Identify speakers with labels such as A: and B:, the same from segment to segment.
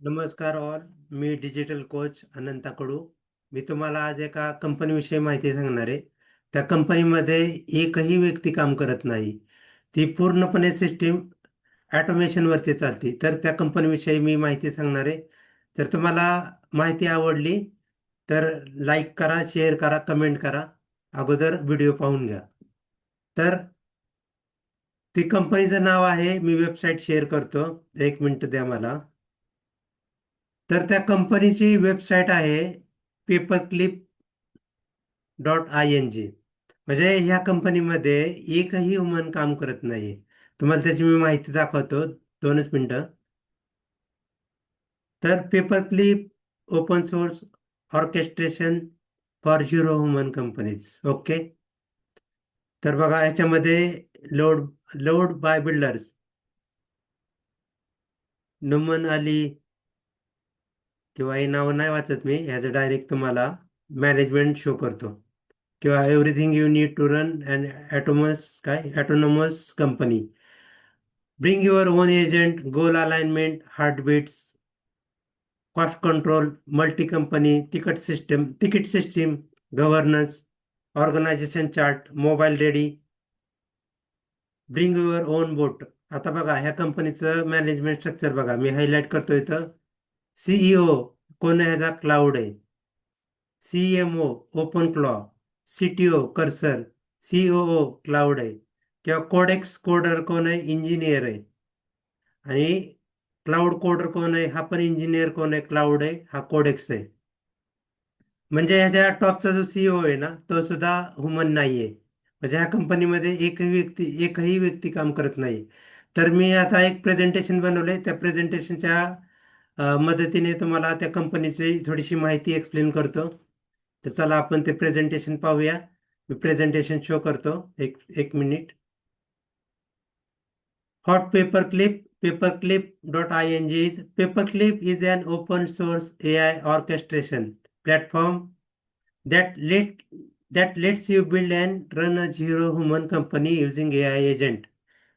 A: नमस्कार ऑल. मी digital coach अनंता कडू. मी तुम्हाला आज एका कंपनीविषयी माहिती सांगणार आहे. त्या कंपनीमध्ये एकही व्यक्ती काम करत नाही. ती पूर्णपणे सिस्टीम ऑटोमेशनवरती चालते. तर त्या कंपनीविषयी मी माहिती सांगणार आहे. जर तुम्हाला माहिती आवडली तर लाईक करा, शेअर करा, कमेंट करा. अगोदर व्हिडिओ पाहून घ्या. तर ती कंपनीचं नाव आहे, मी वेबसाईट शेअर करतो. एक मिनिट द्या मला. तर त्या कंपनीची वेबसाईट आहे paperclip.ing. म्हणजे ह्या कंपनीमध्ये एकही ह्युमन काम करत नाही. तुम्हाला त्याची मी माहिती दाखवतो. 2च मिनिटं. तर paperclip open source orchestration for zero human companies. Okay. तर बघा याच्यामध्ये load load bye builders Numan Ali, किंवा हे नाव नाही वाचत मी, ह्याचं डायरेक्ट तुम्हाला मॅनेजमेंट शो करतो. किंवा everything you need to run and autonomous company. Bring your own agent, goal alignment, heartbeats, cost control, multi company, ticket system, governance, organization chart, mobile ready, bring your own bot. आता बघा ह्या कंपनीचं management structure बघा, मी highlight करतो इथं. CEO कोण आहे? ह्याचा क्लाउड आहे. CMO open claw, CTO Cursor, COO cloud आहे. किंवा कोडेक्स कोडर कोण आहे? इंजिनियर आहे. आणि क्लाउड कोडर कोण आहे? हा पण इंजिनियर कोण आहे? क्लाउड आहे, हा कोडेक्स आहे. म्हणजे ह्याच्या टॉपचा जो सीईओ आहे ना, तो सुद्धा ह्युमन नाहीये. म्हणजे ह्या कंपनीमध्ये एकही व्यक्ती काम करत नाही. तर मी आता एक प्रेझेंटेशन बनवलंय. त्या प्रेझेंटेशनच्या मदतीने तुम्हाला त्या कंपनीची थोडीशी माहिती एक्सप्लेन करतो. तर चला आपण ते प्रेझेंटेशन पाहूया. मी प्रेझेंटेशन शो करतो. एक एक minute. Hot Paperclip is an open source AI orchestration platform that let that lets you build and run a zero human company using AI agent.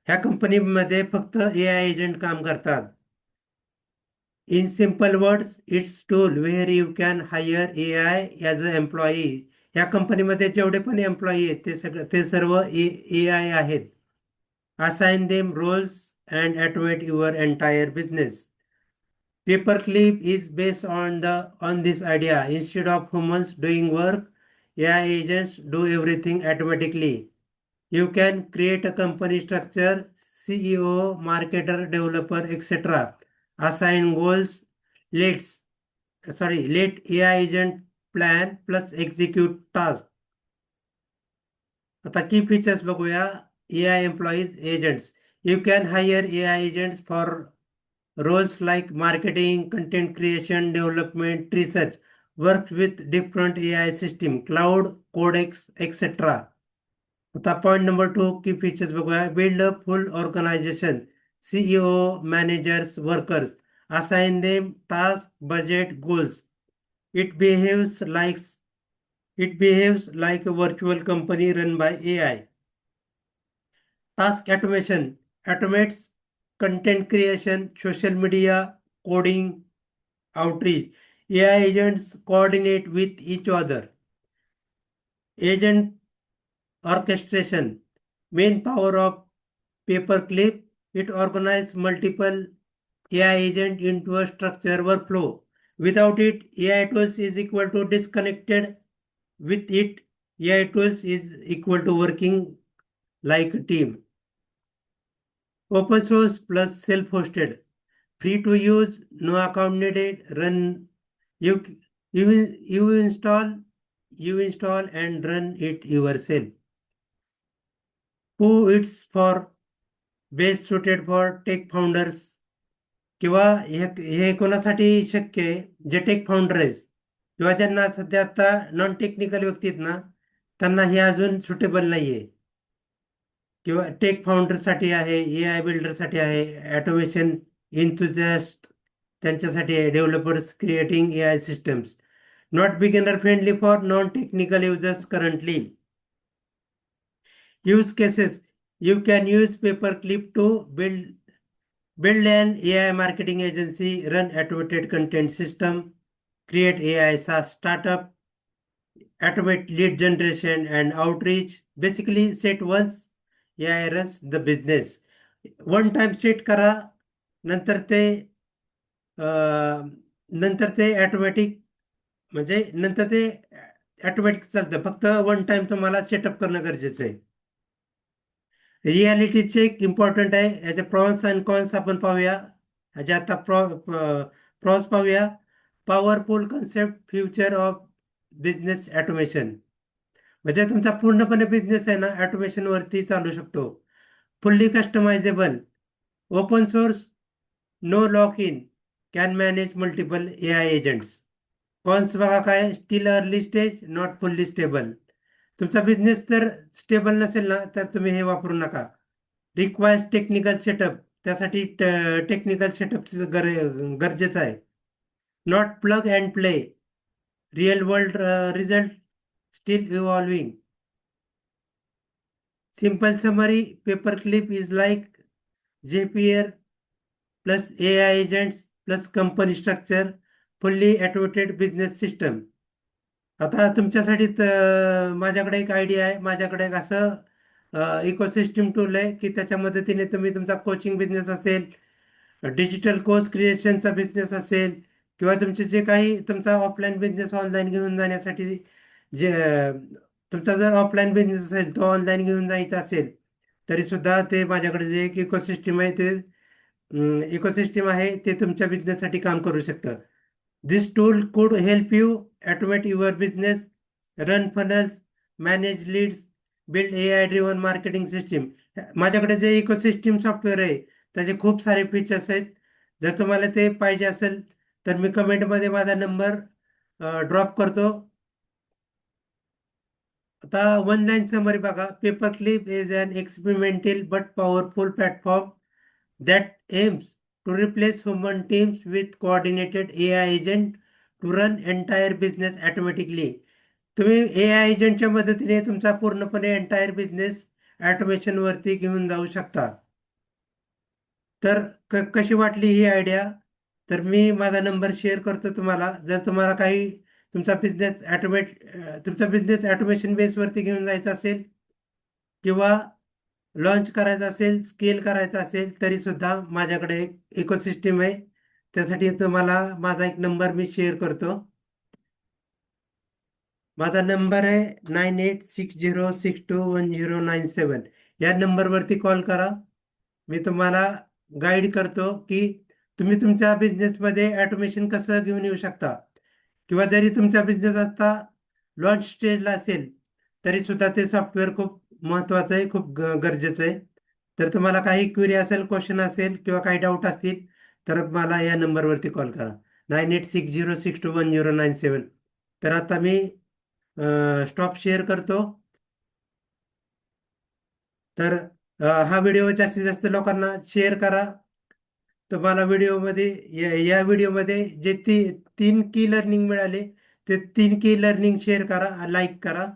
A: ह्या कंपनीमध्ये फक्त AI एजंट काम करतात. In simple words, it's tool where you can hire AI as an employee. ह्या कंपनीमध्ये जेवढे पण employee आहेत ते सर्व AI आहेत. Assign them roles and automate your entire business. Paperclip is based on this idea. Instead of humans doing work, AI agents do everything automatically. You can create a company structure, CEO, marketer, developer, etc. Assign goals. Let's let AI agent plan plus execute task. आता की features बघूया. AI employees agents. You can hire AI agents for roles like marketing, content creation, development, research. Works with different AI system, cloud, codecs, etc. आता point number 2 की features बघूया. Build a full organisation, CEO, managers, workers. Assign them task, budget, goals. It behaves like it behaves like a virtual company run by AI. Task automation automates content creation, social media, coding, outreach. AI agents coordinate with each other. Agent orchestration, main power of Paperclip, it organizes multiple AI agent into a structured workflow. Without it, AI tools is equal to disconnected. With it, AI tools is equal to working like a team. Open source plus self-hosted. Free to use, no account needed. Run. You you install and run it yourself. Who it's for? Best suited for tech founders. किंवा हे कोणासाठी शक्य आहे? जे take founder आहेत किंवा ज्यांना सध्या आता नॉन टेक्निकल व्यक्ती आहेत ना, त्यांना हे अजून सुटेबल नाहीये. किंवा टेक फाउंडरसाठी आहे, AI बिल्डरसाठी आहे, ऑटोमेशन इन्थुझियास्ट त्यांच्यासाठी आहे, developers creating AI systems. Not beginner friendly for non technical users currently. Use cases. You can use Paperclip to build Build an AI marketing agency, run automated content system, create AI SaaS startup, automate lead generation and outreach. Basically, set once AI runs the business. One time set करा, नंतर ते नंतर ते automatic म्हणजे नंतर ते automatic चालतं. फक्त वन टाइम तुम्हाला सेटअप करणं गरजेचं आहे. रियालिटी चेक इम्पॉर्टंट आहे. याचे प्रॉन्स अँड कॉन्स आपण पाहूया. ह्याचे आता प्रॉन्स पाहूया. Powerful concept future of business automation. म्हणजे तुमचा पूर्णपणे बिझनेस आहे ना ऑटोमेशन वरती चालू शकतो. Fully customisable, open source, no lock in, can manage multiple AI agents. Cons बघा काय, still early stage, not fully stable. तुमचा बिझनेस जर स्टेबल नसेल ना तर तुम्ही हे वापरू नका. रिक्वायर्स टेक्निकल सेटअप, त्यासाठी टेक्निकल सेटअप गरजेचं आहे. Not plug and play, real world result still evolving. Simple summary, paper clip is like JPR plus AI agents plus company structure, fully automated business system. आता तुमच्यासाठी माझ्याकडे एक idea आहे. माझ्याकडे एक असं इकोसिस्टम टूल आहे की त्याच्या मदतीने तुम्ही तुमचा कोचिंग बिझनेस असेल, डिजिटल कोर्स क्रिएशनचा बिझनेस असेल, किंवा तुमचे जे काही तुमचा ऑफलाईन बिझनेस ऑनलाईन घेऊन जाण्यासाठी जे तुमचा जर ऑफलाईन बिझनेस असेल तो ऑनलाईन घेऊन जायचा असेल तरी सुद्धा ते माझ्याकडे जे एक इकोसिस्टम आहे ते इकोसिस्टम आहे ते तुमच्या बिझनेससाठी काम करू शकतं. This tool could help you automate your business, run funnels, manage leads, build AI driven marketing system. माझ्याकडे जे इकोसिस्टम सॉफ्टवेअर आहे त्याचे खूप सारे फीचर्स आहेत. जर तुम्हाला ते पाहिजे असेल तर मी कमेंटमध्ये माझा नंबर ड्रॉप करतो. आता वन लाईन समरी बघा. Paper clip is an experimental but powerful platform that aims to replace human teams with coordinated AI agent to run entire business automatically. तुम्ही AI एजंटच्या मदतीने तुमचा पूर्णपणे एंटायर बिझनेस ऑटोमेशन वरती घेऊन जाऊ शकता. तर कशी वाटली ही आयडिया? तर मी माझा नंबर शेअर करतो तुम्हाला. जर तुम्हाला काही तुमचा बिझनेस ऑटोमेशन बेसवरती घेऊन जायचा असेल किंवा लॉन्च करायचं असेल, स्केल करायचं असेल तरी सुद्धा माझ्याकडे एक इकोसिस्टम आहे. त्यासाठी तुम्हाला माझा एक नंबर मी शेअर करतो. माझा नंबर आहे 9860621097. या नंबरवरती कॉल करा. मी तुम्हाला गाईड करतो की तुम्ही तुमच्या बिझनेसमध्ये ऑटोमेशन कसं घेऊन येऊ शकता. किंवा जरी तुमचा बिझनेस आता लॉन्च स्टेजला असेल तरी सुद्धा ते सॉफ्टवेअर खूप महत्त्वाचं आहे, खूप गरजेचं आहे. तर तुम्हाला काही क्वेरी असेल, क्वेश्चन असेल किंवा काही डाऊट असतील तर मला या नंबरवरती कॉल करा. 9860621097. तर आता मी स्टॉप शेअर करतो. तर हा व्हिडिओ जास्तीत जास्त लोकांना शेअर करा. तुम्हाला व्हिडिओमध्ये या व्हिडिओमध्ये जे तीन की लर्निंग मिळाले ते 3 की लर्निंग शेअर करा, लाईक करा.